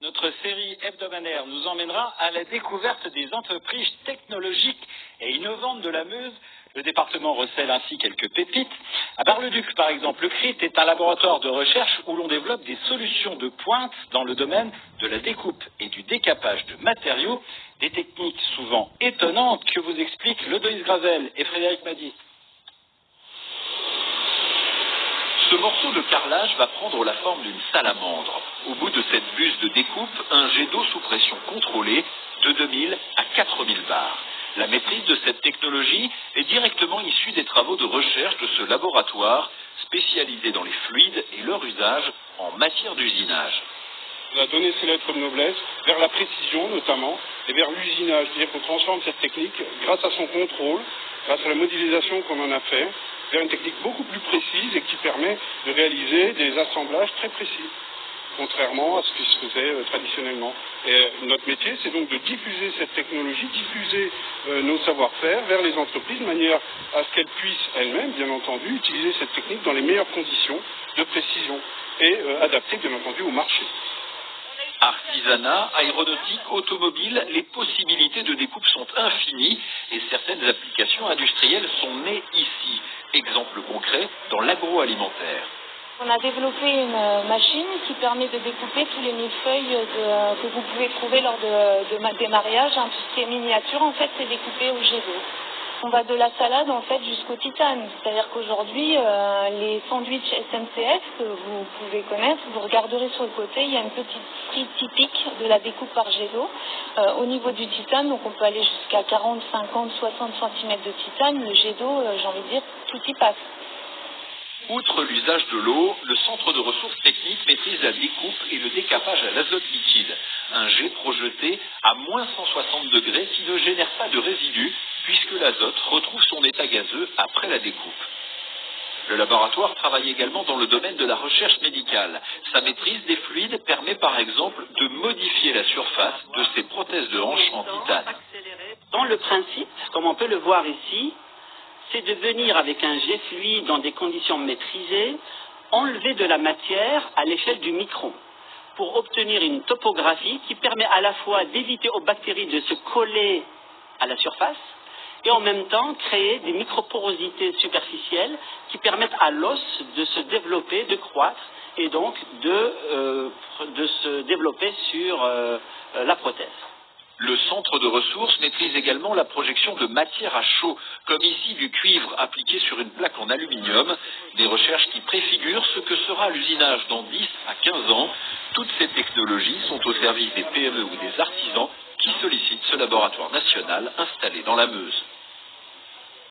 Notre série hebdomadaire nous emmènera à la découverte des entreprises technologiques et innovantes de la Meuse. Le département recèle ainsi quelques pépites. À Bar-le-Duc, par exemple, le CRIT est un laboratoire de recherche où l'on développe des solutions de pointe dans le domaine de la découpe et du décapage de matériaux, des techniques souvent étonnantes que vous expliquent Lodoïs Grazel et Frédéric Mady. Ce morceau de carrelage va prendre la forme d'une salamandre. Au bout de cette buse de découpe, un jet d'eau sous pression contrôlée de 2000 à 4000 bars. La maîtrise de cette technologie est directement issue des travaux de recherche de ce laboratoire spécialisé dans les fluides et leur usage en matière d'usinage. On a donné ses lettres de noblesse vers la précision notamment et vers l'usinage. C'est-à-dire qu'on transforme cette technique grâce à son contrôle, grâce à la modélisation qu'on en a fait, vers une technique beaucoup plus précise et qui permet de réaliser des assemblages très précis, contrairement à ce qui se faisait traditionnellement. Et notre métier, c'est donc de diffuser cette technologie, diffuser nos savoir-faire vers les entreprises de manière à ce qu'elles puissent elles-mêmes, bien entendu, utiliser cette technique dans les meilleures conditions de précision et adaptées, bien entendu, au marché. Artisanat, aéronautique, automobile, les possibilités de découpe sont infinies et certaines applications industrielles sont nées ici. Exemple concret dans l'agroalimentaire. On a développé une machine qui permet de découper tous les millefeuilles que vous pouvez trouver lors des mariages. Tout ce qui est miniature, en fait, c'est découpé au jet d'eau. On va de la salade, en fait, jusqu'au titane. C'est-à-dire qu'aujourd'hui, les sandwichs SNCF que vous pouvez connaître, vous regarderez sur le côté, il y a une petite frise typique de la découpe par jet d'eau. Au niveau du titane, donc on peut aller jusqu'à 40, 50, 60 cm de titane. Le jet d'eau, j'ai envie de dire, tout y passe. Outre l'usage de l'eau, le centre de ressources techniques maîtrise la découpe et le décapage à l'azote liquide. Un jet projeté à moins 160 degrés qui ne génère pas de résidus puisque l'azote retrouve son état gazeux après la découpe. Le laboratoire travaille également dans le domaine de la recherche médicale. Sa maîtrise des fluides permet par exemple de modifier la surface de ces prothèses de hanche en titane. Dans le principe, comme on peut le voir ici, c'est de venir avec un jet fluide dans des conditions maîtrisées, enlever de la matière à l'échelle du micron, pour obtenir une topographie qui permet à la fois d'éviter aux bactéries de se coller à la surface et en même temps créer des microporosités superficielles qui permettent à l'os de se développer, de croître et donc de se développer sur la prothèse. Le centre de ressources maîtrise également la projection de matière à chaud, comme ici du cuivre appliqué sur une plaque en aluminium, des recherches qui préfigurent ce que sera l'usinage dans 10 à 15 ans. Toutes ces technologies sont au service des PME ou des artisans qui sollicitent ce laboratoire national installé dans la Meuse.